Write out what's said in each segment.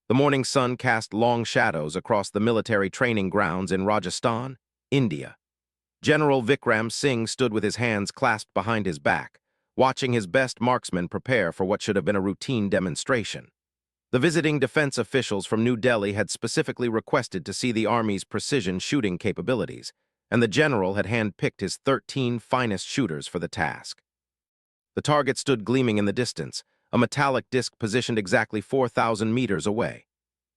The morning sun cast long shadows across the military training grounds in Rajasthan, India. General Vikram Singh stood with his hands clasped behind his back, watching his best marksmen prepare for what should have been a routine demonstration. The visiting defense officials from New Delhi had specifically requested to see the Army's precision shooting capabilities, and the general had handpicked his 13 finest shooters for the task. The target stood gleaming in the distance, a metallic disc positioned exactly 4,000 meters away.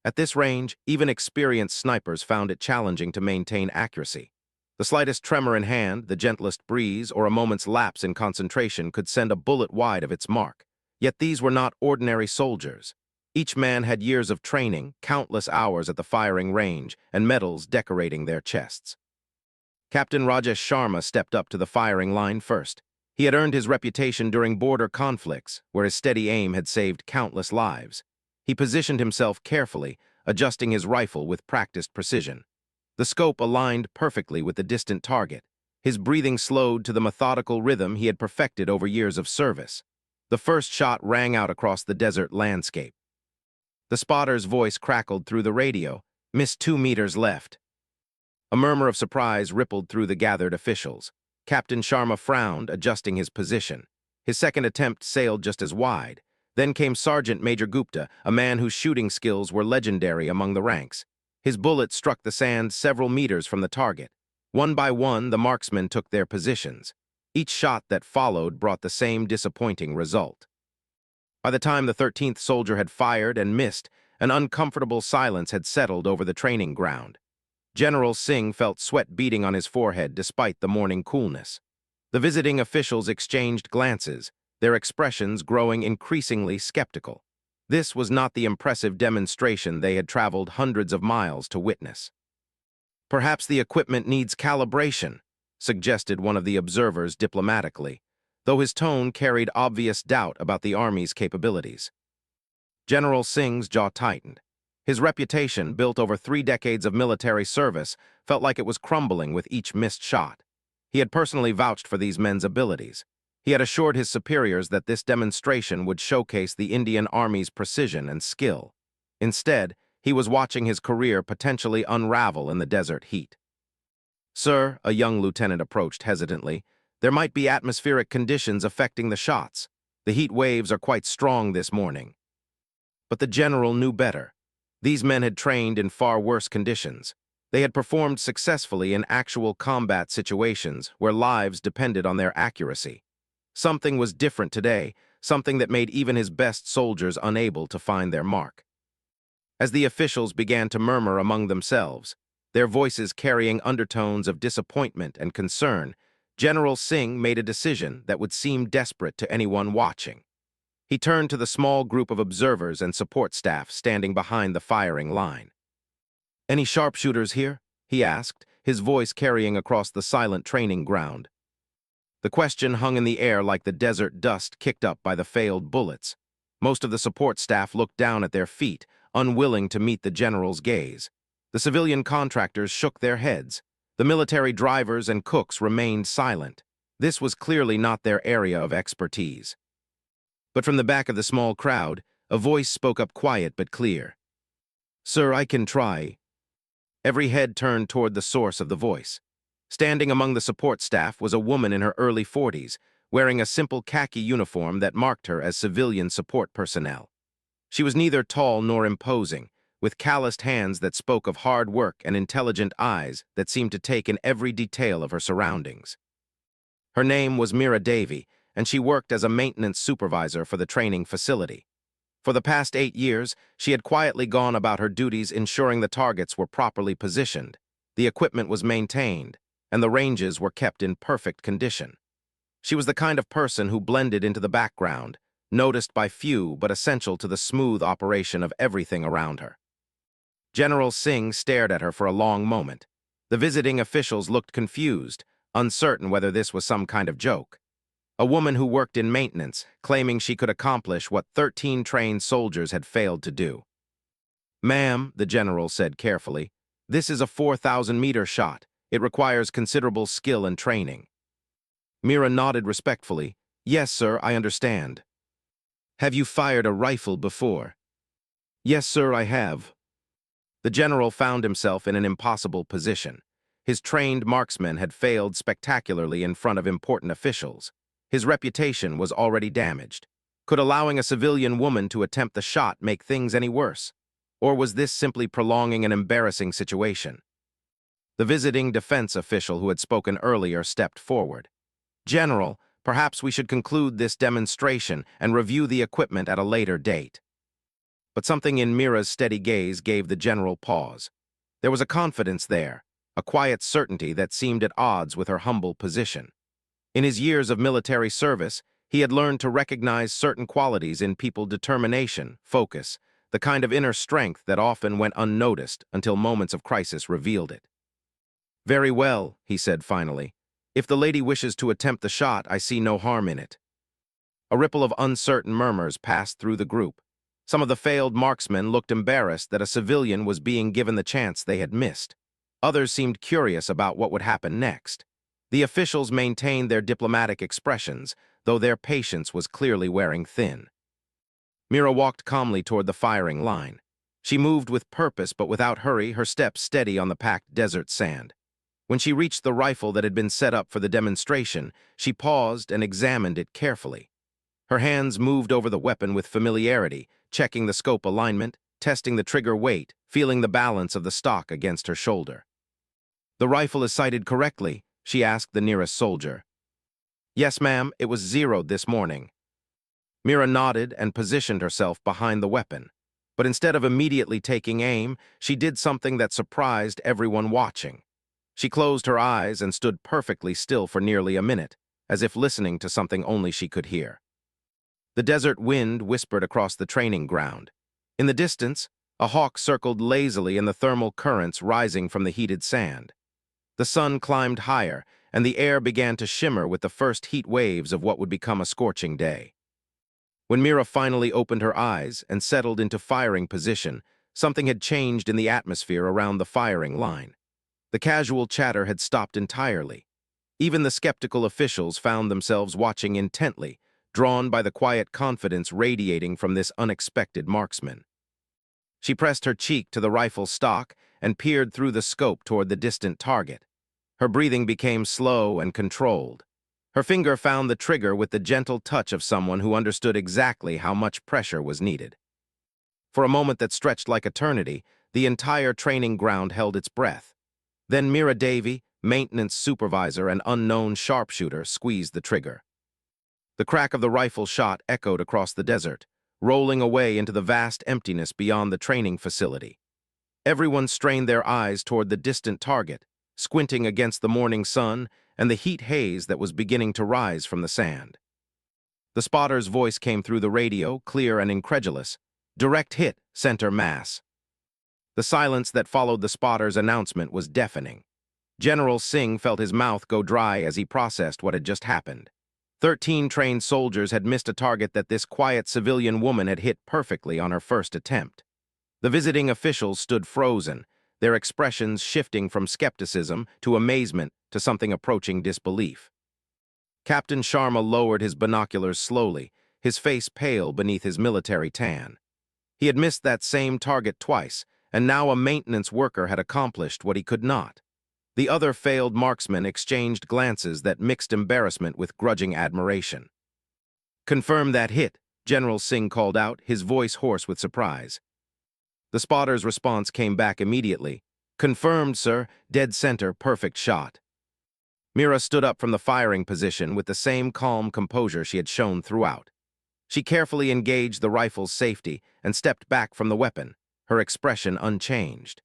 At this range, even experienced snipers found it challenging to maintain accuracy. The slightest tremor in hand, the gentlest breeze, or a moment's lapse in concentration could send a bullet wide of its mark. Yet these were not ordinary soldiers. Each man had years of training, countless hours at the firing range, and medals decorating their chests. Captain Rajesh Sharma stepped up to the firing line first. He had earned his reputation during border conflicts, where his steady aim had saved countless lives. He positioned himself carefully, adjusting his rifle with practiced precision. The scope aligned perfectly with the distant target. His breathing slowed to the methodical rhythm he had perfected over years of service. The first shot rang out across the desert landscape. The spotter's voice crackled through the radio, "Missed 2 meters left." A murmur of surprise rippled through the gathered officials. Captain Sharma frowned, adjusting his position. His second attempt sailed just as wide. Then came Sergeant Major Gupta, a man whose shooting skills were legendary among the ranks. His bullet struck the sand several meters from the target. One by one, the marksmen took their positions. Each shot that followed brought the same disappointing result. By the time the 13th soldier had fired and missed, an uncomfortable silence had settled over the training ground. General Singh felt sweat beading on his forehead despite the morning coolness. The visiting officials exchanged glances, their expressions growing increasingly skeptical. This was not the impressive demonstration they had traveled hundreds of miles to witness. "Perhaps the equipment needs calibration," suggested one of the observers diplomatically, though his tone carried obvious doubt about the Army's capabilities. General Singh's jaw tightened. His reputation, built over 3 decades of military service, felt like it was crumbling with each missed shot. He had personally vouched for these men's abilities. He had assured his superiors that this demonstration would showcase the Indian Army's precision and skill. Instead, he was watching his career potentially unravel in the desert heat. "Sir," a young lieutenant approached hesitantly, "there might be atmospheric conditions affecting the shots. The heat waves are quite strong this morning." But the general knew better. These men had trained in far worse conditions. They had performed successfully in actual combat situations where lives depended on their accuracy. Something was different today, something that made even his best soldiers unable to find their mark. As the officials began to murmur among themselves, their voices carrying undertones of disappointment and concern, General Singh made a decision that would seem desperate to anyone watching. He turned to the small group of observers and support staff standing behind the firing line. "Any sharpshooters here?" he asked, his voice carrying across the silent training ground. The question hung in the air like the desert dust kicked up by the failed bullets. Most of the support staff looked down at their feet, unwilling to meet the general's gaze. The civilian contractors shook their heads. The military drivers and cooks remained silent. This was clearly not their area of expertise. But from the back of the small crowd, a voice spoke up quiet but clear. "Sir, I can try." Every head turned toward the source of the voice. Standing among the support staff was a woman in her early 40s, wearing a simple khaki uniform that marked her as civilian support personnel. She was neither tall nor imposing, with calloused hands that spoke of hard work and intelligent eyes that seemed to take in every detail of her surroundings. Her name was Meera Devi, and she worked as a maintenance supervisor for the training facility. For the past 8 years, she had quietly gone about her duties ensuring the targets were properly positioned, the equipment was maintained, and the ranges were kept in perfect condition. She was the kind of person who blended into the background, noticed by few but essential to the smooth operation of everything around her. General Singh stared at her for a long moment. The visiting officials looked confused, uncertain whether this was some kind of joke. A woman who worked in maintenance, claiming she could accomplish what 13 trained soldiers had failed to do. "Ma'am," the general said carefully, "this is a 4,000-meter shot. It requires considerable skill and training." Meera nodded respectfully. "Yes, sir, I understand." "Have you fired a rifle before?" Yes, sir, I have. The general found himself in an impossible position. His trained marksmen had failed spectacularly in front of important officials. His reputation was already damaged. Could allowing a civilian woman to attempt the shot make things any worse? Or was this simply prolonging an embarrassing situation? The visiting defense official who had spoken earlier stepped forward. General, perhaps we should conclude this demonstration and review the equipment at a later date. But something in Mira's steady gaze gave the general pause. There was a confidence there, a quiet certainty that seemed at odds with her humble position. In his years of military service, he had learned to recognize certain qualities in people: determination, focus, the kind of inner strength that often went unnoticed until moments of crisis revealed it. Very well, he said finally. If the lady wishes to attempt the shot, I see no harm in it. A ripple of uncertain murmurs passed through the group. Some of the failed marksmen looked embarrassed that a civilian was being given the chance they had missed. Others seemed curious about what would happen next. The officials maintained their diplomatic expressions, though their patience was clearly wearing thin. Mira walked calmly toward the firing line. She moved with purpose but without hurry, her steps steady on the packed desert sand. When she reached the rifle that had been set up for the demonstration, she paused and examined it carefully. Her hands moved over the weapon with familiarity, checking the scope alignment, testing the trigger weight, feeling the balance of the stock against her shoulder. "The rifle is sighted correctly?" she asked the nearest soldier. "Yes, ma'am, it was zeroed this morning." Mira nodded and positioned herself behind the weapon. But instead of immediately taking aim, she did something that surprised everyone watching. She closed her eyes and stood perfectly still for nearly a minute, as if listening to something only she could hear. The desert wind whispered across the training ground. In the distance, a hawk circled lazily in the thermal currents rising from the heated sand. The sun climbed higher, and the air began to shimmer with the first heat waves of what would become a scorching day. When Mira finally opened her eyes and settled into firing position, something had changed in the atmosphere around the firing line. The casual chatter had stopped entirely. Even the skeptical officials found themselves watching intently, drawn by the quiet confidence radiating from this unexpected marksman. She pressed her cheek to the rifle stock and peered through the scope toward the distant target. Her breathing became slow and controlled. Her finger found the trigger with the gentle touch of someone who understood exactly how much pressure was needed. For a moment that stretched like eternity, the entire training ground held its breath. Then Mira Davy, maintenance supervisor and unknown sharpshooter, squeezed the trigger. The crack of the rifle shot echoed across the desert, rolling away into the vast emptiness beyond the training facility. Everyone strained their eyes toward the distant target, squinting against the morning sun and the heat haze that was beginning to rise from the sand. The spotter's voice came through the radio, clear and incredulous. "Direct hit, center mass." The silence that followed the spotter's announcement was deafening. General Singh felt his mouth go dry as he processed what had just happened. 13 trained soldiers had missed a target that this quiet civilian woman had hit perfectly on her first attempt. The visiting officials stood frozen, their expressions shifting from skepticism to amazement to something approaching disbelief. Captain Sharma lowered his binoculars slowly, his face pale beneath his military tan. He had missed that same target twice, and now a maintenance worker had accomplished what he could not. The other failed marksmen exchanged glances that mixed embarrassment with grudging admiration. "Confirm that hit," General Singh called out, his voice hoarse with surprise. The spotter's response came back immediately. "Confirmed, sir. Dead center, perfect shot." Mira stood up from the firing position with the same calm composure she had shown throughout. She carefully engaged the rifle's safety and stepped back from the weapon, her expression unchanged.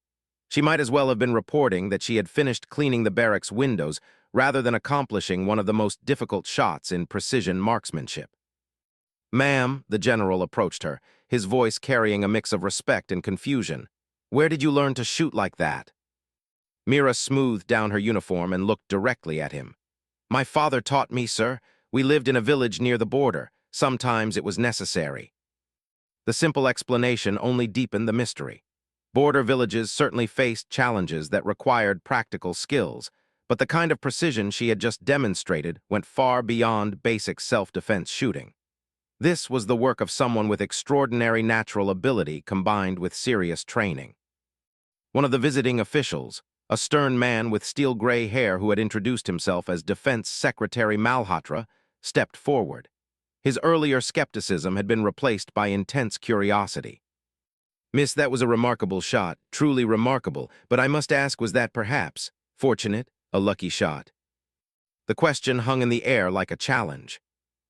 She might as well have been reporting that she had finished cleaning the barracks windows rather than accomplishing one of the most difficult shots in precision marksmanship. "Ma'am," the general approached her, his voice carrying a mix of respect and confusion. "Where did you learn to shoot like that?" Mira smoothed down her uniform and looked directly at him. "My father taught me, sir. We lived in a village near the border. Sometimes it was necessary." The simple explanation only deepened the mystery. Border villages certainly faced challenges that required practical skills, but the kind of precision she had just demonstrated went far beyond basic self-defense shooting. This was the work of someone with extraordinary natural ability combined with serious training. One of the visiting officials, a stern man with steel-gray hair who had introduced himself as Defense Secretary Malhotra, stepped forward. His earlier skepticism had been replaced by intense curiosity. "Miss, that was a remarkable shot, truly remarkable, but I must ask, was that perhaps fortunate, a lucky shot?" The question hung in the air like a challenge.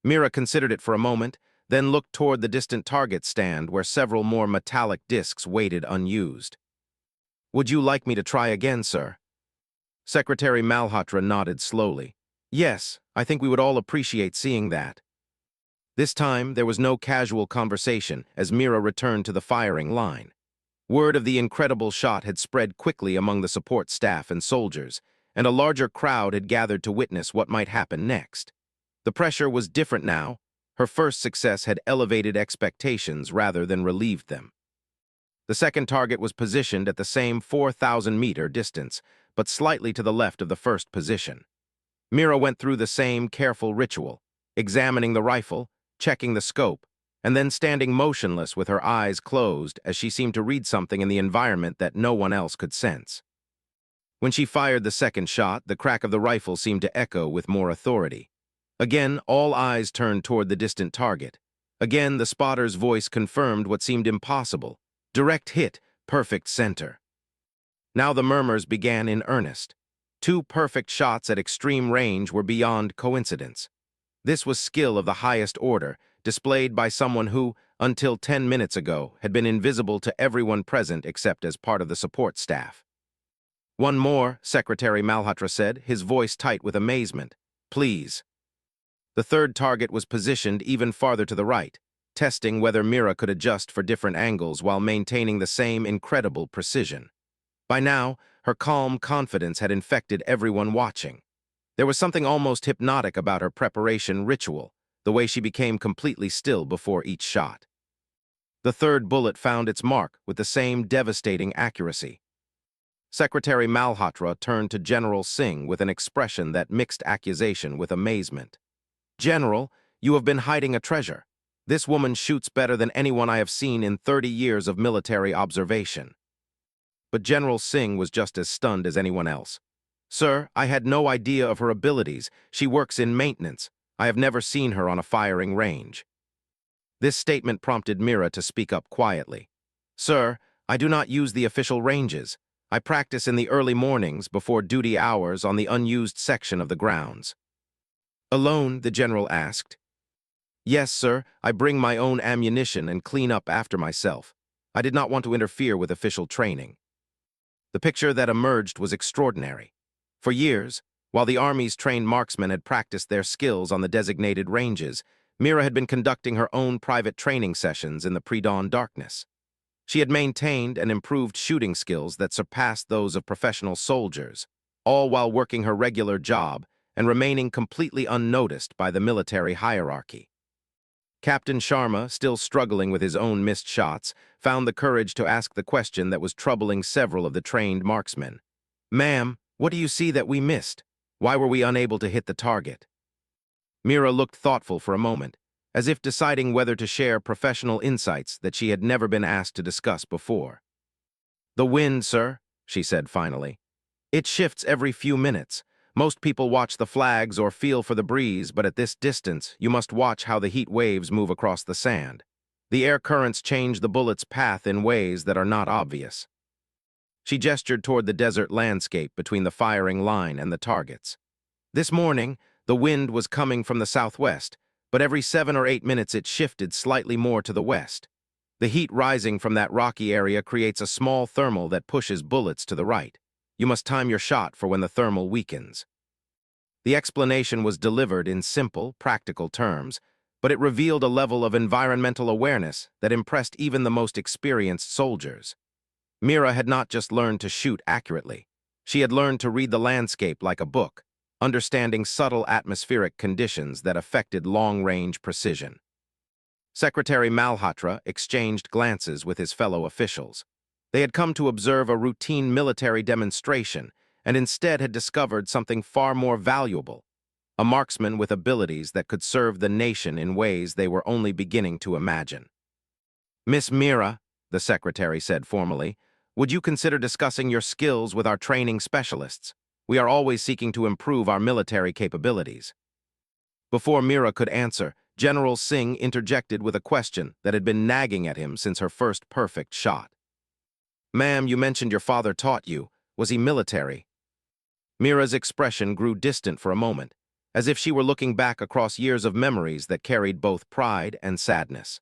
Mira considered it for a moment, then looked toward the distant target stand where several more metallic discs waited unused. "Would you like me to try again, sir?" Secretary Malhotra nodded slowly. "Yes, I think we would all appreciate seeing that." This time, there was no casual conversation as Mira returned to the firing line. Word of the incredible shot had spread quickly among the support staff and soldiers, and a larger crowd had gathered to witness what might happen next. The pressure was different now. Her first success had elevated expectations rather than relieved them. The second target was positioned at the same 4,000-meter distance, but slightly to the left of the first position. Mira went through the same careful ritual, examining the rifle, checking the scope, and then standing motionless with her eyes closed as she seemed to read something in the environment that no one else could sense. When she fired the second shot, the crack of the rifle seemed to echo with more authority. Again, all eyes turned toward the distant target. Again, the spotter's voice confirmed what seemed impossible. Direct hit, perfect center. Now the murmurs began in earnest. Two perfect shots at extreme range were beyond coincidence. This was skill of the highest order, displayed by someone who, until 10 minutes ago, had been invisible to everyone present except as part of the support staff. "One more," Secretary Malhotra said, his voice tight with amazement. "Please." The third target was positioned even farther to the right, testing whether Mira could adjust for different angles while maintaining the same incredible precision. By now, her calm confidence had infected everyone watching. There was something almost hypnotic about her preparation ritual, the way she became completely still before each shot. The third bullet found its mark with the same devastating accuracy. Secretary Malhotra turned to General Singh with an expression that mixed accusation with amazement. "General, you have been hiding a treasure. This woman shoots better than anyone I have seen in 30 years of military observation." But General Singh was just as stunned as anyone else. "Sir, I had no idea of her abilities. She works in maintenance. I have never seen her on a firing range." This statement prompted Mira to speak up quietly. "Sir, I do not use the official ranges. I practice in the early mornings before duty hours on the unused section of the grounds." "Alone?" the general asked. "Yes, sir. I bring my own ammunition and clean up after myself. I did not want to interfere with official training." The picture that emerged was extraordinary. For years, while the Army's trained marksmen had practiced their skills on the designated ranges, Mira had been conducting her own private training sessions in the pre-dawn darkness. She had maintained and improved shooting skills that surpassed those of professional soldiers, all while working her regular job and remaining completely unnoticed by the military hierarchy. Captain Sharma, still struggling with his own missed shots, found the courage to ask the question that was troubling several of the trained marksmen. "Ma'am, what do you see that we missed? Why were we unable to hit the target?" Mira looked thoughtful for a moment, as if deciding whether to share professional insights that she had never been asked to discuss before. "The wind, sir," she said finally. "It shifts every few minutes. Most people watch the flags or feel for the breeze, but at this distance, you must watch how the heat waves move across the sand. The air currents change the bullet's path in ways that are not obvious." She gestured toward the desert landscape between the firing line and the targets. "This morning, the wind was coming from the southwest, but every 7 or 8 minutes it shifted slightly more to the west. The heat rising from that rocky area creates a small thermal that pushes bullets to the right. You must time your shot for when the thermal weakens." The explanation was delivered in simple, practical terms, but it revealed a level of environmental awareness that impressed even the most experienced soldiers. Mira had not just learned to shoot accurately. She had learned to read the landscape like a book, understanding subtle atmospheric conditions that affected long-range precision. Secretary Malhotra exchanged glances with his fellow officials. They had come to observe a routine military demonstration and instead had discovered something far more valuable: a marksman with abilities that could serve the nation in ways they were only beginning to imagine. "Miss Mira," the secretary said formally, "would you consider discussing your skills with our training specialists? We are always seeking to improve our military capabilities." Before Mira could answer, General Singh interjected with a question that had been nagging at him since her first perfect shot. "Ma'am, you mentioned your father taught you. Was he military?" Mira's expression grew distant for a moment, as if she were looking back across years of memories that carried both pride and sadness.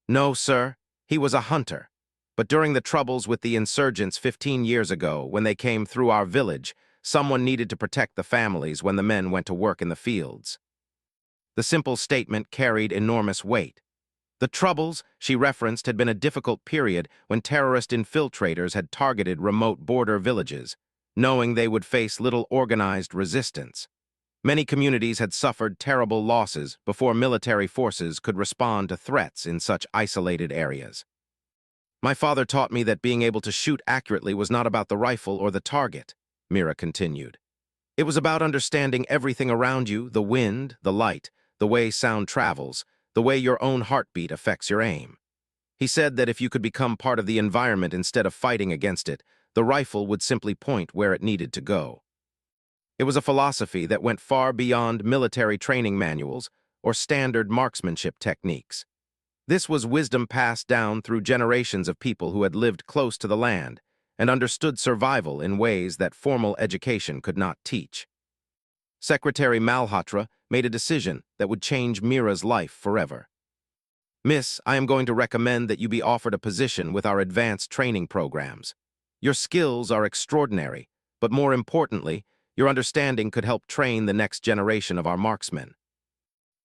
"No, sir. He was a hunter. But during the troubles with the insurgents 15 years ago, when they came through our village, someone needed to protect the families when the men went to work in the fields." The simple statement carried enormous weight. The troubles she referenced had been a difficult period when terrorist infiltrators had targeted remote border villages, knowing they would face little organized resistance. Many communities had suffered terrible losses before military forces could respond to threats in such isolated areas. "My father taught me that being able to shoot accurately was not about the rifle or the target," Mira continued. "It was about understanding everything around you, the wind, the light, the way sound travels, the way your own heartbeat affects your aim. He said that if you could become part of the environment instead of fighting against it, the rifle would simply point where it needed to go." It was a philosophy that went far beyond military training manuals or standard marksmanship techniques. This was wisdom passed down through generations of people who had lived close to the land and understood survival in ways that formal education could not teach. Secretary Malhotra made a decision that would change Mira's life forever. "Miss, I am going to recommend that you be offered a position with our advanced training programs. Your skills are extraordinary, but more importantly, your understanding could help train the next generation of our marksmen."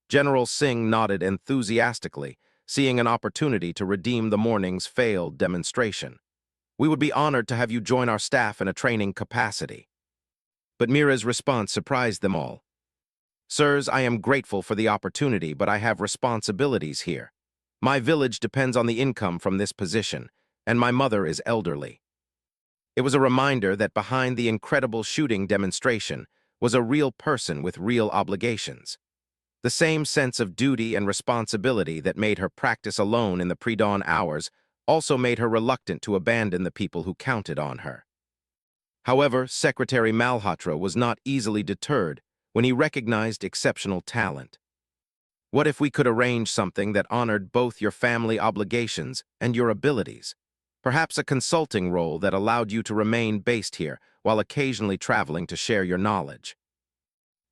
General Singh nodded enthusiastically, seeing an opportunity to redeem the morning's failed demonstration. "We would be honored to have you join our staff in a training capacity." But Mira's response surprised them all. "Sirs, I am grateful for the opportunity, but I have responsibilities here. My village depends on the income from this position, and my mother is elderly." It was a reminder that behind the incredible shooting demonstration was a real person with real obligations. The same sense of duty and responsibility that made her practice alone in the pre-dawn hours also made her reluctant to abandon the people who counted on her. However, Secretary Malhotra was not easily deterred when he recognized exceptional talent. "What if we could arrange something that honored both your family obligations and your abilities? Perhaps a consulting role that allowed you to remain based here while occasionally traveling to share your knowledge."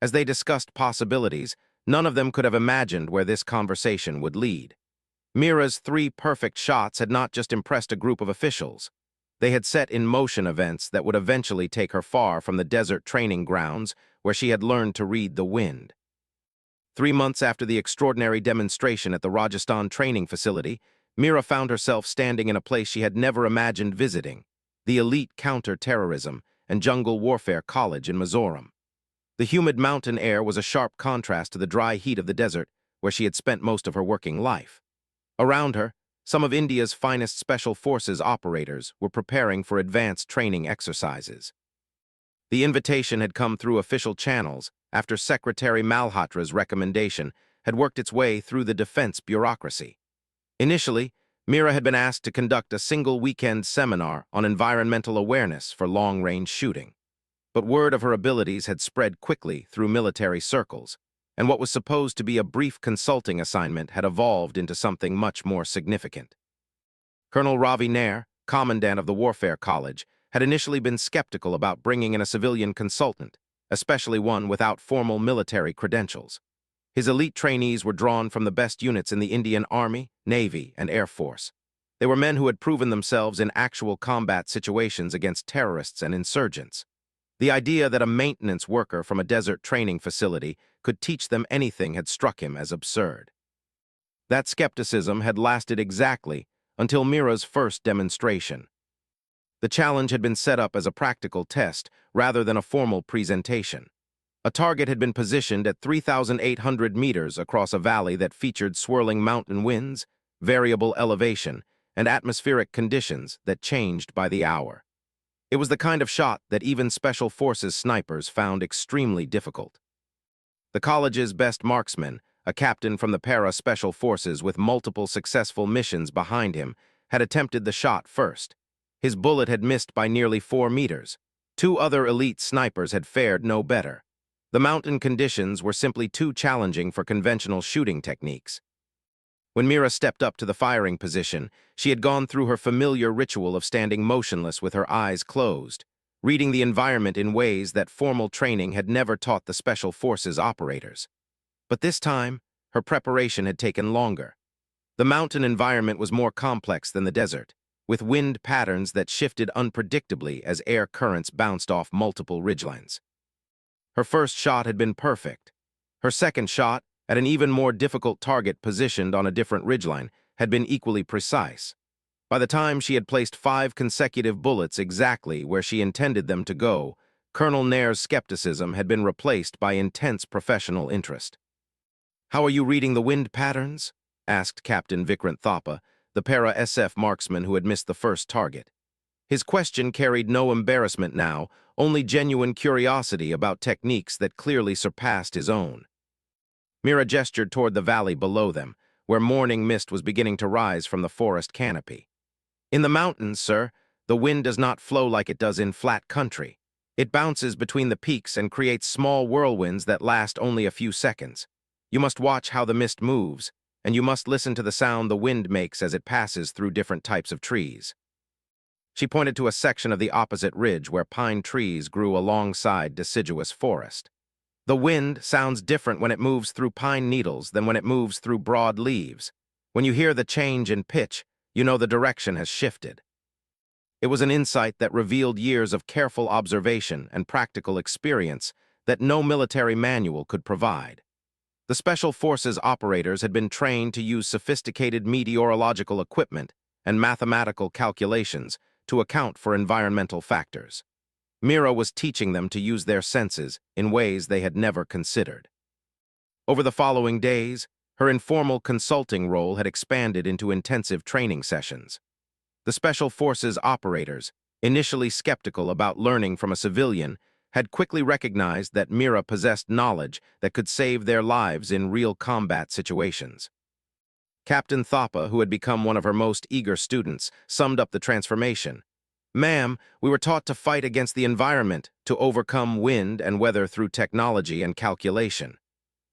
As they discussed possibilities, none of them could have imagined where this conversation would lead. Mira's 3 perfect shots had not just impressed a group of officials. They had set in motion events that would eventually take her far from the desert training grounds where she had learned to read the wind. 3 months after the extraordinary demonstration at the Rajasthan training facility, Mira found herself standing in a place she had never imagined visiting, the elite counter-terrorism and jungle warfare college in Mizoram. The humid mountain air was a sharp contrast to the dry heat of the desert where she had spent most of her working life. Around her, some of India's finest special forces operators were preparing for advanced training exercises. The invitation had come through official channels after Secretary Malhotra's recommendation had worked its way through the defense bureaucracy. Initially, Mira had been asked to conduct a single weekend seminar on environmental awareness for long-range shooting. But word of her abilities had spread quickly through military circles, and what was supposed to be a brief consulting assignment had evolved into something much more significant. Colonel Ravi Nair, commandant of the Warfare College, had initially been skeptical about bringing in a civilian consultant, especially one without formal military credentials. His elite trainees were drawn from the best units in the Indian Army, Navy, and Air Force. They were men who had proven themselves in actual combat situations against terrorists and insurgents. The idea that a maintenance worker from a desert training facility could teach them anything had struck him as absurd. That skepticism had lasted exactly until Mira's first demonstration. The challenge had been set up as a practical test rather than a formal presentation. A target had been positioned at 3,800 meters across a valley that featured swirling mountain winds, variable elevation, and atmospheric conditions that changed by the hour. It was the kind of shot that even Special Forces snipers found extremely difficult. The college's best marksman, a captain from the para-special forces with multiple successful missions behind him, had attempted the shot first. His bullet had missed by nearly 4 meters. 2 other elite snipers had fared no better. The mountain conditions were simply too challenging for conventional shooting techniques. When Mira stepped up to the firing position, she had gone through her familiar ritual of standing motionless with her eyes closed, reading the environment in ways that formal training had never taught the Special Forces operators. But this time, her preparation had taken longer. The mountain environment was more complex than the desert, with wind patterns that shifted unpredictably as air currents bounced off multiple ridgelines. Her first shot had been perfect. Her second shot, at an even more difficult target positioned on a different ridgeline, had been equally precise. By the time she had placed 5 consecutive bullets exactly where she intended them to go, Colonel Nair's skepticism had been replaced by intense professional interest. "How are you reading the wind patterns?" asked Captain Vikrant Thapa, the para-SF marksman who had missed the first target. His question carried no embarrassment now, only genuine curiosity about techniques that clearly surpassed his own. Mira gestured toward the valley below them, where morning mist was beginning to rise from the forest canopy. "In the mountains, sir, the wind does not flow like it does in flat country. It bounces between the peaks and creates small whirlwinds that last only a few seconds. You must watch how the mist moves, and you must listen to the sound the wind makes as it passes through different types of trees." She pointed to a section of the opposite ridge where pine trees grew alongside deciduous forest. "The wind sounds different when it moves through pine needles than when it moves through broad leaves. When you hear the change in pitch, you know the direction has shifted." It was an insight that revealed years of careful observation and practical experience that no military manual could provide. The Special Forces operators had been trained to use sophisticated meteorological equipment and mathematical calculations to account for environmental factors. Mira was teaching them to use their senses in ways they had never considered. Over the following days, her informal consulting role had expanded into intensive training sessions. The Special Forces operators, initially skeptical about learning from a civilian, had quickly recognized that Mira possessed knowledge that could save their lives in real combat situations. Captain Thapa, who had become one of her most eager students, summed up the transformation. "Ma'am, we were taught to fight against the environment, to overcome wind and weather through technology and calculation.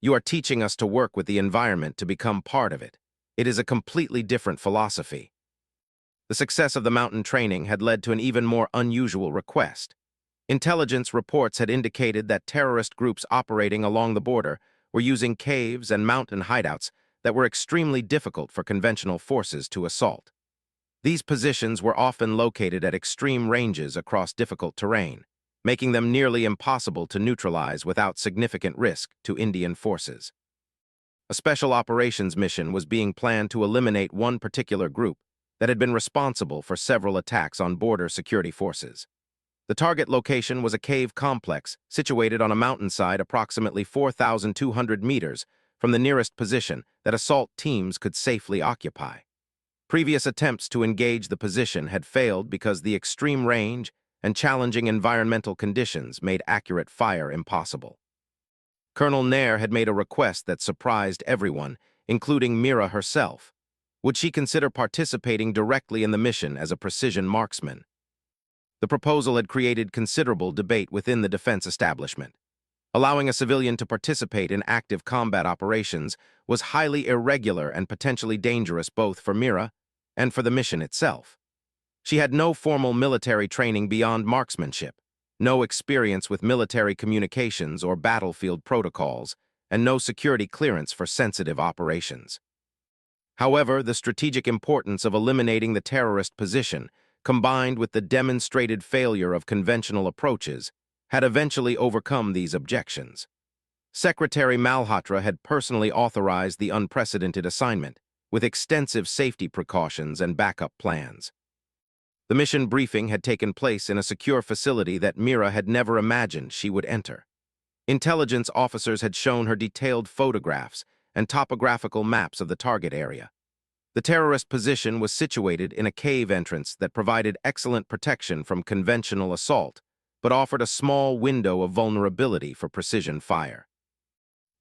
You are teaching us to work with the environment to become part of it. It is a completely different philosophy." The success of the mountain training had led to an even more unusual request. Intelligence reports had indicated that terrorist groups operating along the border were using caves and mountain hideouts that were extremely difficult for conventional forces to assault. These positions were often located at extreme ranges across difficult terrain, making them nearly impossible to neutralize without significant risk to Indian forces. A special operations mission was being planned to eliminate one particular group that had been responsible for several attacks on border security forces. The target location was a cave complex situated on a mountainside approximately 4,200 meters from the nearest position that assault teams could safely occupy. Previous attempts to engage the position had failed because the extreme range and challenging environmental conditions made accurate fire impossible. Colonel Nair had made a request that surprised everyone, including Mira herself. Would she consider participating directly in the mission as a precision marksman? The proposal had created considerable debate within the defense establishment. Allowing a civilian to participate in active combat operations was highly irregular and potentially dangerous both for Mira and for the mission itself. She had no formal military training beyond marksmanship, no experience with military communications or battlefield protocols, and no security clearance for sensitive operations. However, the strategic importance of eliminating the terrorist position, combined with the demonstrated failure of conventional approaches, had eventually overcome these objections. Secretary Malhotra had personally authorized the unprecedented assignment, with extensive safety precautions and backup plans. The mission briefing had taken place in a secure facility that Mira had never imagined she would enter. Intelligence officers had shown her detailed photographs and topographical maps of the target area. The terrorist position was situated in a cave entrance that provided excellent protection from conventional assault, but offered a small window of vulnerability for precision fire.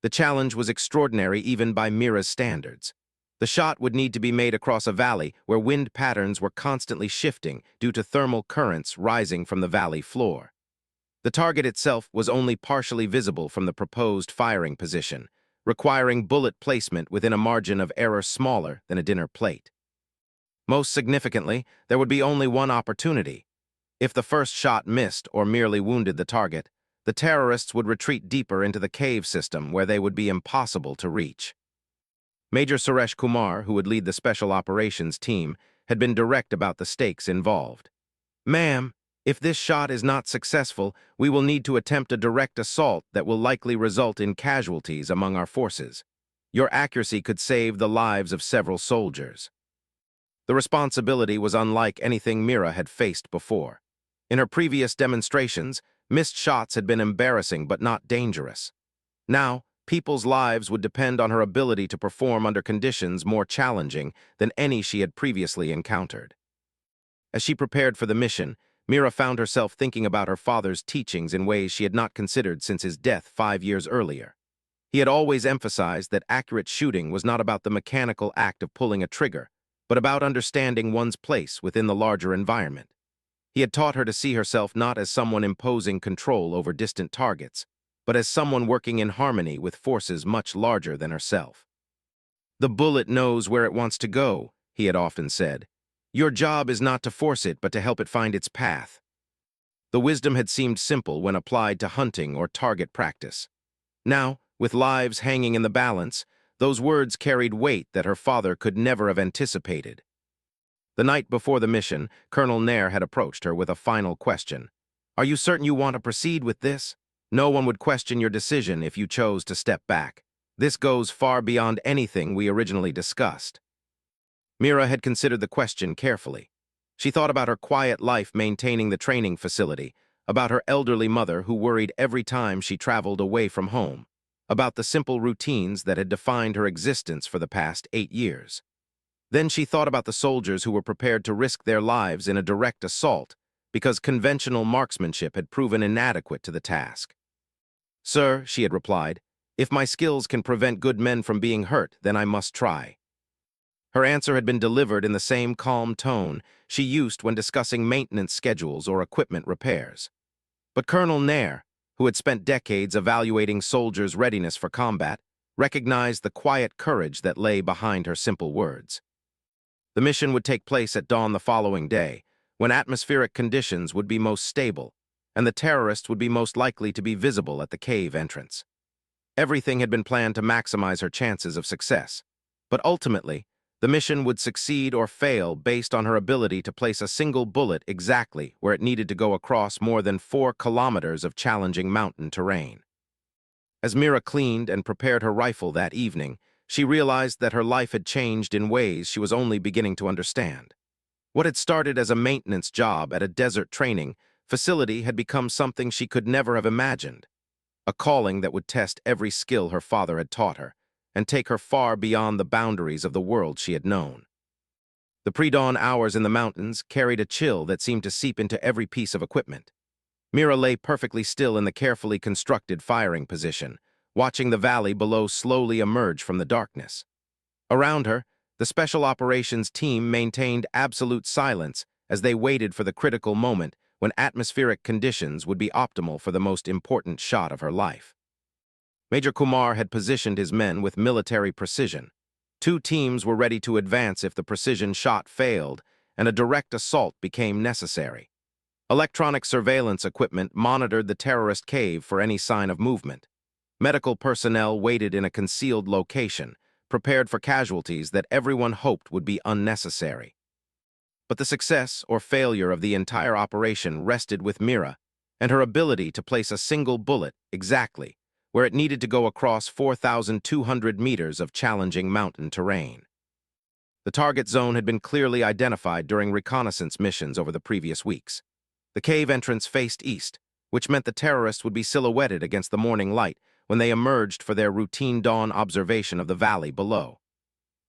The challenge was extraordinary even by Mira's standards. The shot would need to be made across a valley where wind patterns were constantly shifting due to thermal currents rising from the valley floor. The target itself was only partially visible from the proposed firing position, requiring bullet placement within a margin of error smaller than a dinner plate. Most significantly, there would be only one opportunity. If the first shot missed or merely wounded the target, the terrorists would retreat deeper into the cave system where they would be impossible to reach. Major Suresh Kumar, who would lead the Special Operations team, had been direct about the stakes involved. "Ma'am, if this shot is not successful, we will need to attempt a direct assault that will likely result in casualties among our forces. Your accuracy could save the lives of several soldiers." The responsibility was unlike anything Mira had faced before. In her previous demonstrations, missed shots had been embarrassing but not dangerous. Now, people's lives would depend on her ability to perform under conditions more challenging than any she had previously encountered. As she prepared for the mission, Mira found herself thinking about her father's teachings in ways she had not considered since his death 5 years earlier. He had always emphasized that accurate shooting was not about the mechanical act of pulling a trigger, but about understanding one's place within the larger environment. He had taught her to see herself not as someone imposing control over distant targets, but as someone working in harmony with forces much larger than herself. "The bullet knows where it wants to go," he had often said. "Your job is not to force it, but to help it find its path." The wisdom had seemed simple when applied to hunting or target practice. Now, with lives hanging in the balance, those words carried weight that her father could never have anticipated. The night before the mission, Colonel Nair had approached her with a final question. "Are you certain you want to proceed with this? No one would question your decision if you chose to step back. This goes far beyond anything we originally discussed." Mira had considered the question carefully. She thought about her quiet life maintaining the training facility, about her elderly mother who worried every time she traveled away from home, about the simple routines that had defined her existence for the past 8 years. Then she thought about the soldiers who were prepared to risk their lives in a direct assault because conventional marksmanship had proven inadequate to the task. "Sir," she had replied, "if my skills can prevent good men from being hurt, then I must try." Her answer had been delivered in the same calm tone she used when discussing maintenance schedules or equipment repairs. But Colonel Nair, who had spent decades evaluating soldiers' readiness for combat, recognized the quiet courage that lay behind her simple words. The mission would take place at dawn the following day, when atmospheric conditions would be most stable, and the terrorists would be most likely to be visible at the cave entrance. Everything had been planned to maximize her chances of success, but ultimately, the mission would succeed or fail based on her ability to place a single bullet exactly where it needed to go across more than 4 kilometers of challenging mountain terrain. As Mira cleaned and prepared her rifle that evening, she realized that her life had changed in ways she was only beginning to understand. What had started as a maintenance job at a desert training facility had become something she could never have imagined, a calling that would test every skill her father had taught her and take her far beyond the boundaries of the world she had known. The pre-dawn hours in the mountains carried a chill that seemed to seep into every piece of equipment. Mira lay perfectly still in the carefully constructed firing position, watching the valley below slowly emerge from the darkness. Around her, the Special Operations team maintained absolute silence as they waited for the critical moment when atmospheric conditions would be optimal for the most important shot of her life. Major Kumar had positioned his men with military precision. 2 teams were ready to advance if the precision shot failed and a direct assault became necessary. Electronic surveillance equipment monitored the terrorist cave for any sign of movement. Medical personnel waited in a concealed location, prepared for casualties that everyone hoped would be unnecessary. But the success or failure of the entire operation rested with Mira and her ability to place a single bullet exactly where it needed to go across 4,200 meters of challenging mountain terrain. The target zone had been clearly identified during reconnaissance missions over the previous weeks. The cave entrance faced east, which meant the terrorists would be silhouetted against the morning light when they emerged for their routine dawn observation of the valley below.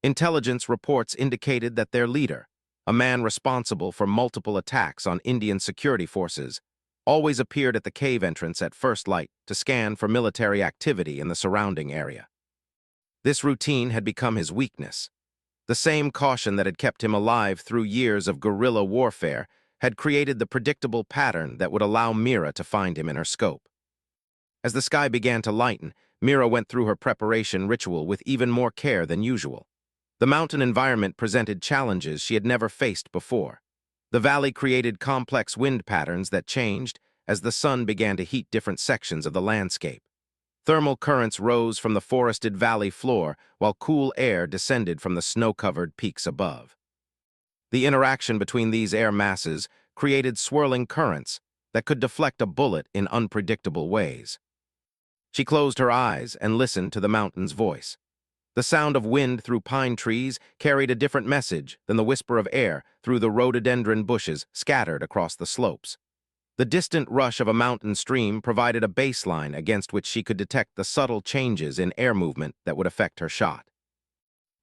Intelligence reports indicated that their leader, a man responsible for multiple attacks on Indian security forces, always appeared at the cave entrance at first light to scan for military activity in the surrounding area. This routine had become his weakness. The same caution that had kept him alive through years of guerrilla warfare had created the predictable pattern that would allow Mira to find him in her scope. As the sky began to lighten, Mira went through her preparation ritual with even more care than usual. The mountain environment presented challenges she had never faced before. The valley created complex wind patterns that changed as the sun began to heat different sections of the landscape. Thermal currents rose from the forested valley floor, while cool air descended from the snow-covered peaks above. The interaction between these air masses created swirling currents that could deflect a bullet in unpredictable ways. She closed her eyes and listened to the mountain's voice. The sound of wind through pine trees carried a different message than the whisper of air through the rhododendron bushes scattered across the slopes. The distant rush of a mountain stream provided a baseline against which she could detect the subtle changes in air movement that would affect her shot.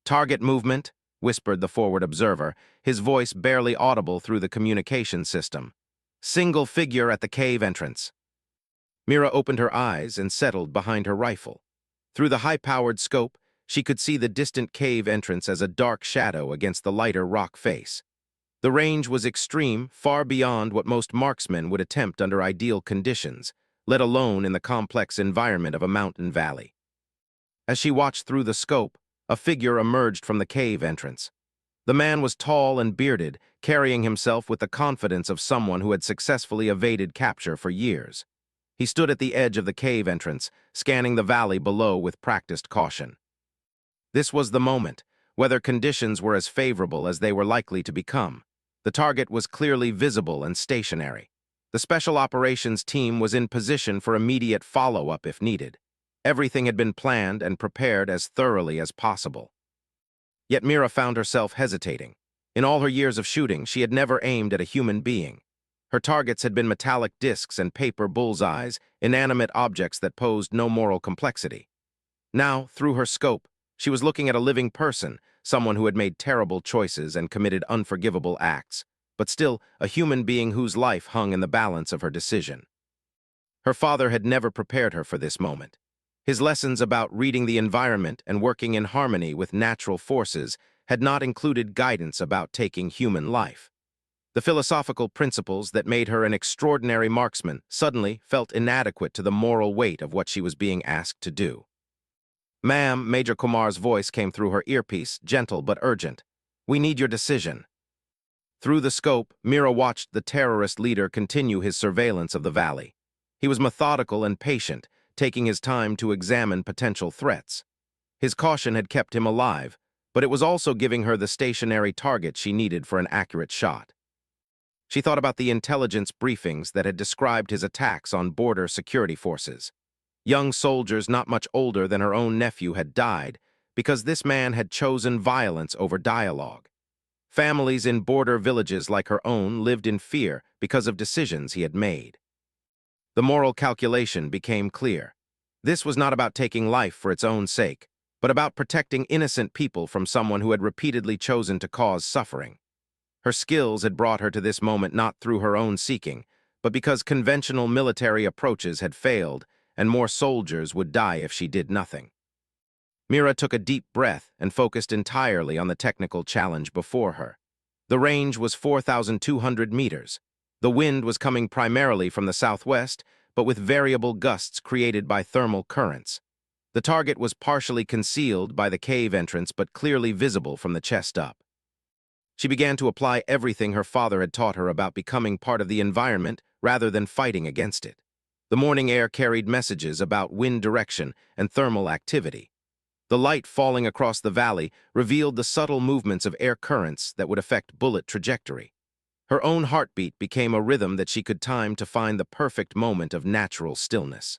"Target movement," whispered the forward observer, his voice barely audible through the communication system. "Single figure at the cave entrance." Mira opened her eyes and settled behind her rifle. Through the high-powered scope, she could see the distant cave entrance as a dark shadow against the lighter rock face. The range was extreme, far beyond what most marksmen would attempt under ideal conditions, let alone in the complex environment of a mountain valley. As she watched through the scope, a figure emerged from the cave entrance. The man was tall and bearded, carrying himself with the confidence of someone who had successfully evaded capture for years. He stood at the edge of the cave entrance, scanning the valley below with practiced caution. This was the moment. Weather conditions were as favorable as they were likely to become. The target was clearly visible and stationary. The Special Operations team was in position for immediate follow-up if needed. Everything had been planned and prepared as thoroughly as possible. Yet Mira found herself hesitating. In all her years of shooting, she had never aimed at a human being. Her targets had been metallic discs and paper bullseyes, inanimate objects that posed no moral complexity. Now, through her scope, she was looking at a living person, someone who had made terrible choices and committed unforgivable acts, but still a human being whose life hung in the balance of her decision. Her father had never prepared her for this moment. His lessons about reading the environment and working in harmony with natural forces had not included guidance about taking human life. The philosophical principles that made her an extraordinary marksman suddenly felt inadequate to the moral weight of what she was being asked to do. "Ma'am," Major Kumar's voice came through her earpiece, gentle but urgent. "We need your decision." Through the scope, Mira watched the terrorist leader continue his surveillance of the valley. He was methodical and patient, taking his time to examine potential threats. His caution had kept him alive, but it was also giving her the stationary target she needed for an accurate shot. She thought about the intelligence briefings that had described his attacks on border security forces. Young soldiers not much older than her own nephew had died because this man had chosen violence over dialogue. Families in border villages like her own lived in fear because of decisions he had made. The moral calculation became clear. This was not about taking life for its own sake, but about protecting innocent people from someone who had repeatedly chosen to cause suffering. Her skills had brought her to this moment not through her own seeking, but because conventional military approaches had failed and more soldiers would die if she did nothing. Mira took a deep breath and focused entirely on the technical challenge before her. The range was 4,200 meters. The wind was coming primarily from the southwest, but with variable gusts created by thermal currents. The target was partially concealed by the cave entrance but clearly visible from the chest up. She began to apply everything her father had taught her about becoming part of the environment rather than fighting against it. The morning air carried messages about wind direction and thermal activity. The light falling across the valley revealed the subtle movements of air currents that would affect bullet trajectory. Her own heartbeat became a rhythm that she could time to find the perfect moment of natural stillness.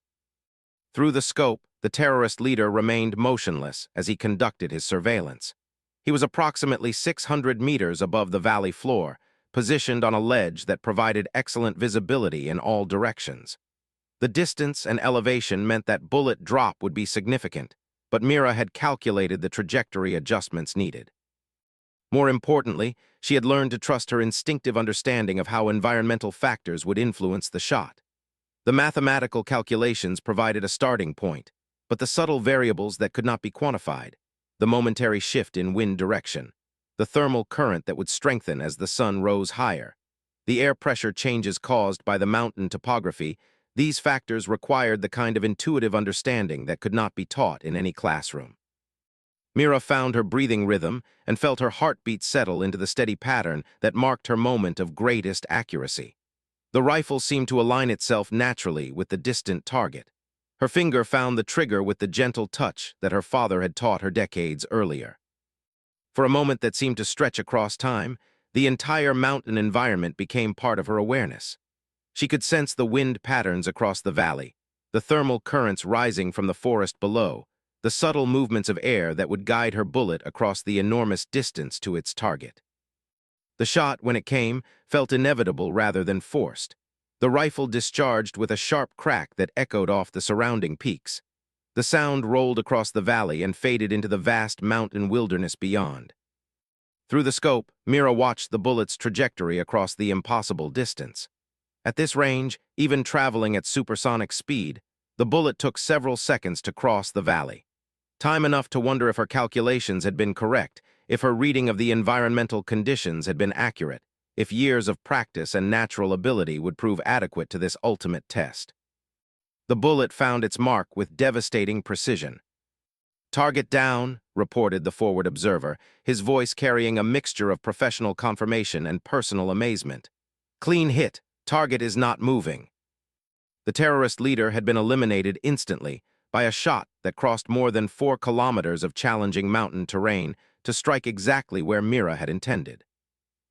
Through the scope, the terrorist leader remained motionless as he conducted his surveillance. He was approximately 600 meters above the valley floor, positioned on a ledge that provided excellent visibility in all directions. The distance and elevation meant that bullet drop would be significant, but Mira had calculated the trajectory adjustments needed. More importantly, she had learned to trust her instinctive understanding of how environmental factors would influence the shot. The mathematical calculations provided a starting point, but the subtle variables that could not be quantified, the momentary shift in wind direction, the thermal current that would strengthen as the sun rose higher, the air pressure changes caused by the mountain topography, these factors required the kind of intuitive understanding that could not be taught in any classroom. Mira found her breathing rhythm and felt her heartbeat settle into the steady pattern that marked her moment of greatest accuracy. The rifle seemed to align itself naturally with the distant target. Her finger found the trigger with the gentle touch that her father had taught her decades earlier. For a moment that seemed to stretch across time, the entire mountain environment became part of her awareness. She could sense the wind patterns across the valley, the thermal currents rising from the forest below, the subtle movements of air that would guide her bullet across the enormous distance to its target. The shot, when it came, felt inevitable rather than forced. The rifle discharged with a sharp crack that echoed off the surrounding peaks. The sound rolled across the valley and faded into the vast mountain wilderness beyond. Through the scope, Mira watched the bullet's trajectory across the impossible distance. At this range, even traveling at supersonic speed, the bullet took several seconds to cross the valley. Time enough to wonder if her calculations had been correct, if her reading of the environmental conditions had been accurate, if years of practice and natural ability would prove adequate to this ultimate test. The bullet found its mark with devastating precision. "Target down," reported the forward observer, his voice carrying a mixture of professional confirmation and personal amazement. "Clean hit. Target is not moving." The terrorist leader had been eliminated instantly by a shot that crossed more than 4 kilometers of challenging mountain terrain to strike exactly where Mira had intended.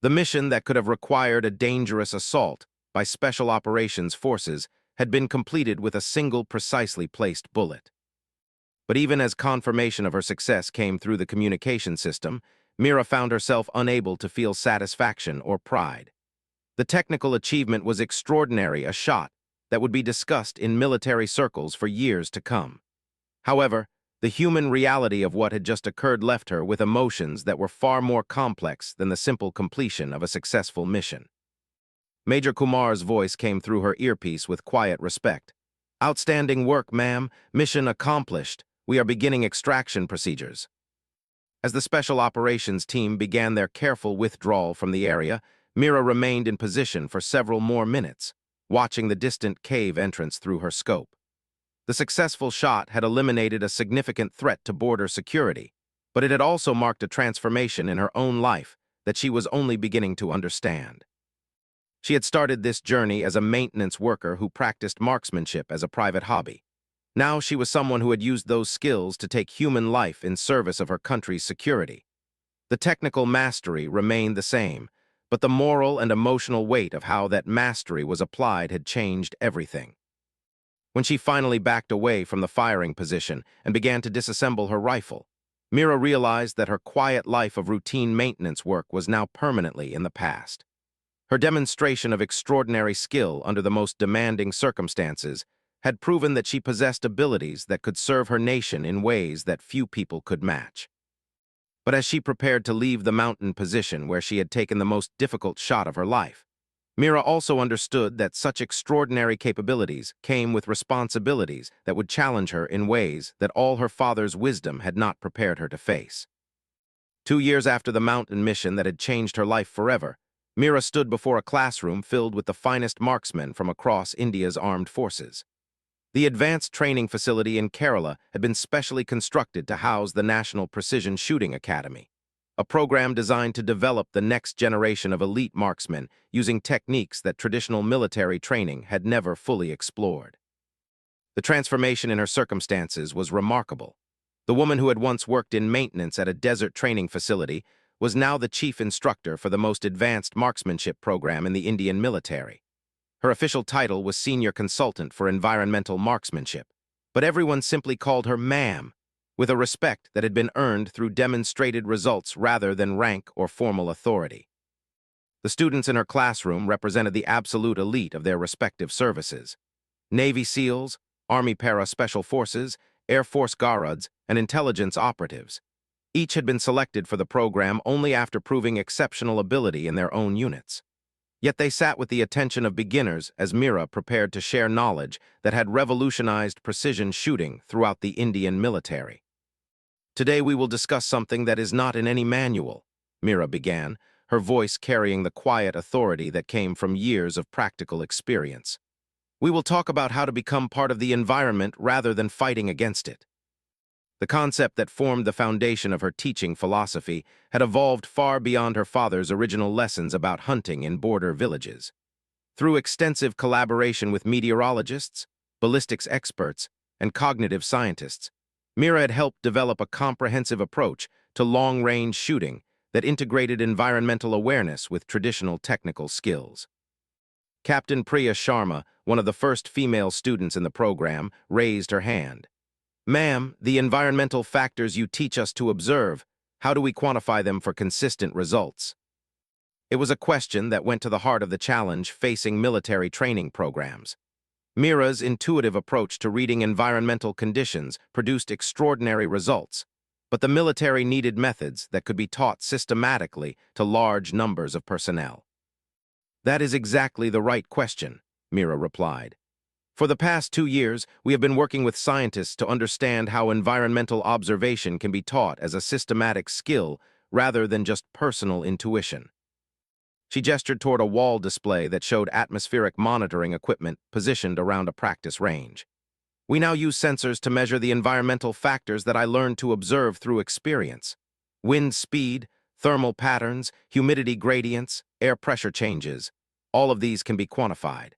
The mission that could have required a dangerous assault by Special Operations Forces had been completed with a single precisely placed bullet. But even as confirmation of her success came through the communication system, Mira found herself unable to feel satisfaction or pride. The technical achievement was extraordinary, a shot that would be discussed in military circles for years to come. However, the human reality of what had just occurred left her with emotions that were far more complex than the simple completion of a successful mission. Major Kumar's voice came through her earpiece with quiet respect. "Outstanding work, ma'am. Mission accomplished. We are beginning extraction procedures." As the Special Operations team began their careful withdrawal from the area, Mira remained in position for several more minutes, watching the distant cave entrance through her scope. The successful shot had eliminated a significant threat to border security, but it had also marked a transformation in her own life that she was only beginning to understand. She had started this journey as a maintenance worker who practiced marksmanship as a private hobby. Now she was someone who had used those skills to take human life in service of her country's security. The technical mastery remained the same, but the moral and emotional weight of how that mastery was applied had changed everything. When she finally backed away from the firing position and began to disassemble her rifle, Mira realized that her quiet life of routine maintenance work was now permanently in the past. Her demonstration of extraordinary skill under the most demanding circumstances had proven that she possessed abilities that could serve her nation in ways that few people could match. But as she prepared to leave the mountain position where she had taken the most difficult shot of her life, Mira also understood that such extraordinary capabilities came with responsibilities that would challenge her in ways that all her father's wisdom had not prepared her to face. 2 years after the mountain mission that had changed her life forever, Mira stood before a classroom filled with the finest marksmen from across India's armed forces. The advanced training facility in Kerala had been specially constructed to house the National Precision Shooting Academy, a program designed to develop the next generation of elite marksmen using techniques that traditional military training had never fully explored. The transformation in her circumstances was remarkable. The woman who had once worked in maintenance at a desert training facility was now the chief instructor for the most advanced marksmanship program in the Indian military. Her official title was Senior Consultant for Environmental Marksmanship, but everyone simply called her ma'am, with a respect that had been earned through demonstrated results rather than rank or formal authority. The students in her classroom represented the absolute elite of their respective services: Navy SEALs, Army Para Special Forces, Air Force Guards, and intelligence operatives. Each had been selected for the program only after proving exceptional ability in their own units. Yet they sat with the attention of beginners as Mira prepared to share knowledge that had revolutionized precision shooting throughout the Indian military. Today we will discuss something that is not in any manual, Mira began, her voice carrying the quiet authority that came from years of practical experience. We will talk about how to become part of the environment rather than fighting against it. The concept that formed the foundation of her teaching philosophy had evolved far beyond her father's original lessons about hunting in border villages. Through extensive collaboration with meteorologists, ballistics experts, and cognitive scientists, Mira had helped develop a comprehensive approach to long-range shooting that integrated environmental awareness with traditional technical skills. Captain Priya Sharma, one of the first female students in the program, raised her hand. "Ma'am, the environmental factors you teach us to observe, how do we quantify them for consistent results?" It was a question that went to the heart of the challenge facing military training programs. Mira's intuitive approach to reading environmental conditions produced extraordinary results, but the military needed methods that could be taught systematically to large numbers of personnel. "That is exactly the right question," Mira replied. "For the past 2 years, we have been working with scientists to understand how environmental observation can be taught as a systematic skill rather than just personal intuition." She gestured toward a wall display that showed atmospheric monitoring equipment positioned around a practice range. "We now use sensors to measure the environmental factors that I learned to observe through experience. Wind speed, thermal patterns, humidity gradients, air pressure changes. All of these can be quantified.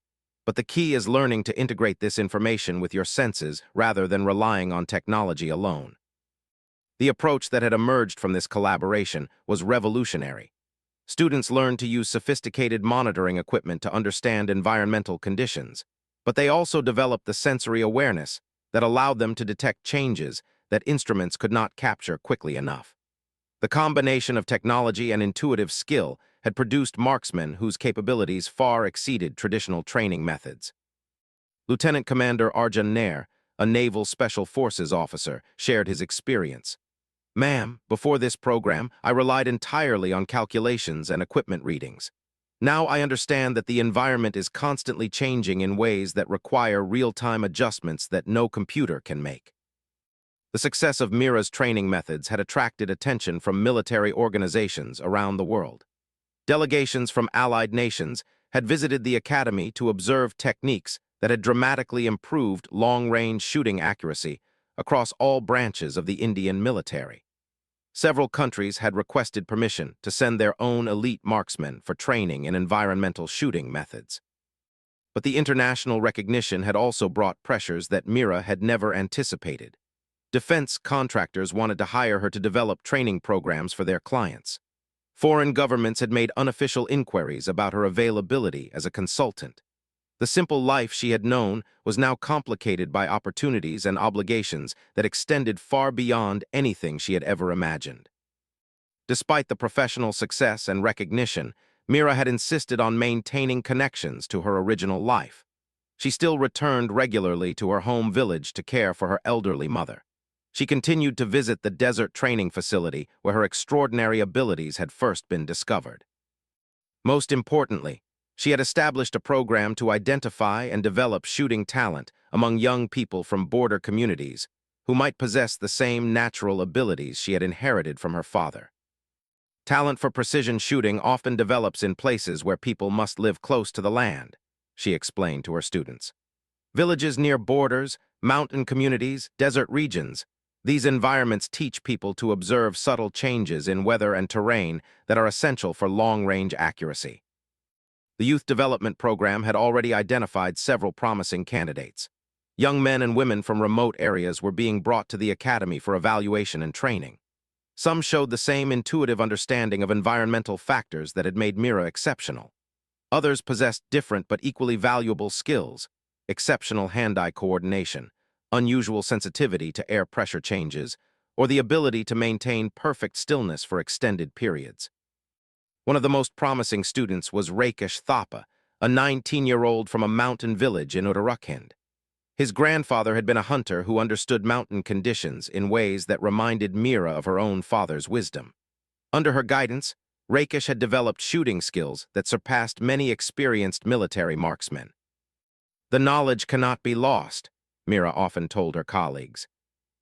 But the key is learning to integrate this information with your senses rather than relying on technology alone." The approach that had emerged from this collaboration was revolutionary. Students learned to use sophisticated monitoring equipment to understand environmental conditions, but they also developed the sensory awareness that allowed them to detect changes that instruments could not capture quickly enough. The combination of technology and intuitive skill had produced marksmen whose capabilities far exceeded traditional training methods. Lieutenant Commander Arjun Nair, a Naval Special Forces officer, shared his experience. "Ma'am, before this program, I relied entirely on calculations and equipment readings. Now I understand that the environment is constantly changing in ways that require real-time adjustments that no computer can make." The success of Mira's training methods had attracted attention from military organizations around the world. Delegations from allied nations had visited the academy to observe techniques that had dramatically improved long-range shooting accuracy across all branches of the Indian military. Several countries had requested permission to send their own elite marksmen for training in environmental shooting methods. But the international recognition had also brought pressures that Mira had never anticipated. Defense contractors wanted to hire her to develop training programs for their clients. Foreign governments had made unofficial inquiries about her availability as a consultant. The simple life she had known was now complicated by opportunities and obligations that extended far beyond anything she had ever imagined. Despite the professional success and recognition, Mira had insisted on maintaining connections to her original life. She still returned regularly to her home village to care for her elderly mother. She continued to visit the desert training facility where her extraordinary abilities had first been discovered. Most importantly, she had established a program to identify and develop shooting talent among young people from border communities who might possess the same natural abilities she had inherited from her father. "Talent for precision shooting often develops in places where people must live close to the land," she explained to her students. "Villages near borders, mountain communities, desert regions. These environments teach people to observe subtle changes in weather and terrain that are essential for long-range accuracy." The Youth Development Program had already identified several promising candidates. Young men and women from remote areas were being brought to the academy for evaluation and training. Some showed the same intuitive understanding of environmental factors that had made Mira exceptional. Others possessed different but equally valuable skills: exceptional hand-eye coordination, unusual sensitivity to air pressure changes, or the ability to maintain perfect stillness for extended periods. One of the most promising students was Rakesh Thapa, a 19-year-old from a mountain village in Uttarakhand. His grandfather had been a hunter who understood mountain conditions in ways that reminded Mira of her own father's wisdom. Under her guidance, Rakesh had developed shooting skills that surpassed many experienced military marksmen. The knowledge cannot be lost, Mira often told her colleagues.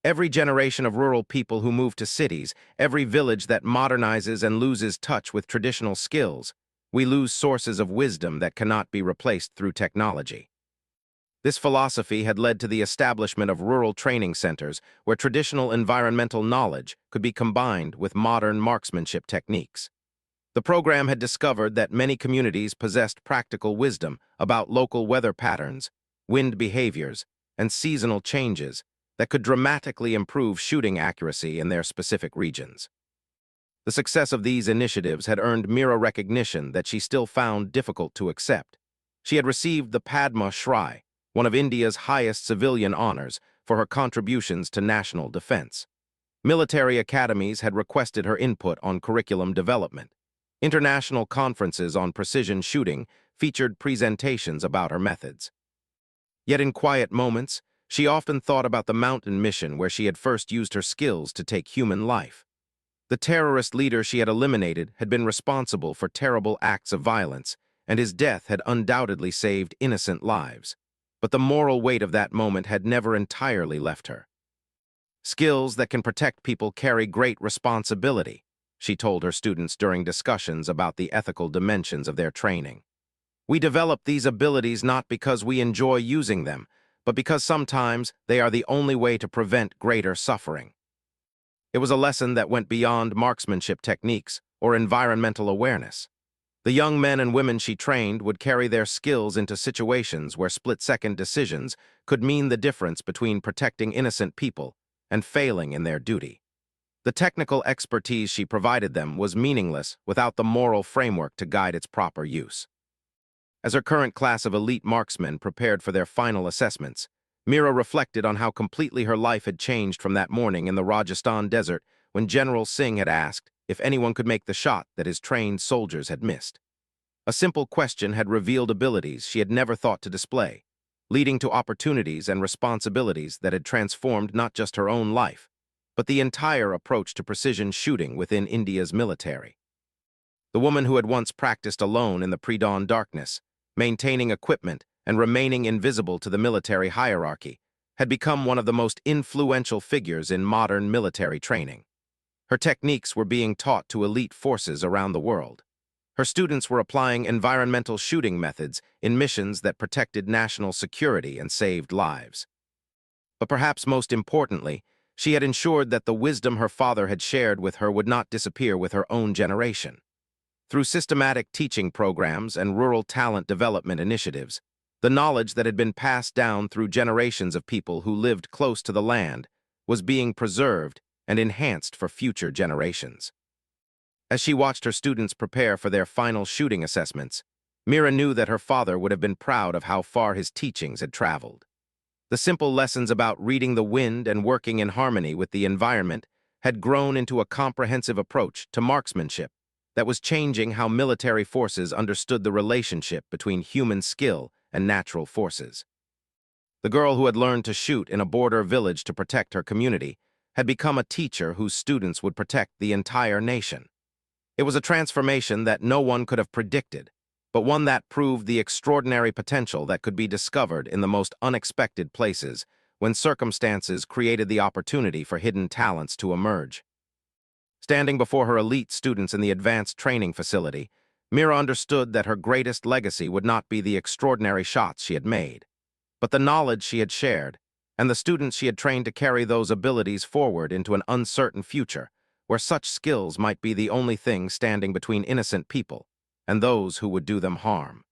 Every generation of rural people who move to cities, every village that modernizes and loses touch with traditional skills, we lose sources of wisdom that cannot be replaced through technology. This philosophy had led to the establishment of rural training centers where traditional environmental knowledge could be combined with modern marksmanship techniques. The program had discovered that many communities possessed practical wisdom about local weather patterns, wind behaviors, and seasonal changes that could dramatically improve shooting accuracy in their specific regions. The success of these initiatives had earned Mira recognition that she still found difficult to accept. She had received the Padma Shri, one of India's highest civilian honors, for her contributions to national defense. Military academies had requested her input on curriculum development. International conferences on precision shooting featured presentations about her methods. Yet in quiet moments, she often thought about the mountain mission where she had first used her skills to take human life. The terrorist leader she had eliminated had been responsible for terrible acts of violence, and his death had undoubtedly saved innocent lives. But the moral weight of that moment had never entirely left her. Skills that can protect people carry great responsibility, she told her students during discussions about the ethical dimensions of their training. We develop these abilities not because we enjoy using them, but because sometimes they are the only way to prevent greater suffering. It was a lesson that went beyond marksmanship techniques or environmental awareness. The young men and women she trained would carry their skills into situations where split-second decisions could mean the difference between protecting innocent people and failing in their duty. The technical expertise she provided them was meaningless without the moral framework to guide its proper use. As her current class of elite marksmen prepared for their final assessments, Mira reflected on how completely her life had changed from that morning in the Rajasthan desert when General Singh had asked if anyone could make the shot that his trained soldiers had missed. A simple question had revealed abilities she had never thought to display, leading to opportunities and responsibilities that had transformed not just her own life, but the entire approach to precision shooting within India's military. The woman who had once practiced alone in the pre-dawn darkness, maintaining equipment and remaining invisible to the military hierarchy, had become one of the most influential figures in modern military training. Her techniques were being taught to elite forces around the world. Her students were applying environmental shooting methods in missions that protected national security and saved lives. But perhaps most importantly, she had ensured that the wisdom her father had shared with her would not disappear with her own generation. Through systematic teaching programs and rural talent development initiatives, the knowledge that had been passed down through generations of people who lived close to the land was being preserved and enhanced for future generations. As she watched her students prepare for their final shooting assessments, Mira knew that her father would have been proud of how far his teachings had traveled. The simple lessons about reading the wind and working in harmony with the environment had grown into a comprehensive approach to marksmanship that was changing how military forces understood the relationship between human skill and natural forces. The girl who had learned to shoot in a border village to protect her community had become a teacher whose students would protect the entire nation. It was a transformation that no one could have predicted, but one that proved the extraordinary potential that could be discovered in the most unexpected places when circumstances created the opportunity for hidden talents to emerge. Standing before her elite students in the advanced training facility, Mira understood that her greatest legacy would not be the extraordinary shots she had made, but the knowledge she had shared and the students she had trained to carry those abilities forward into an uncertain future where such skills might be the only thing standing between innocent people and those who would do them harm.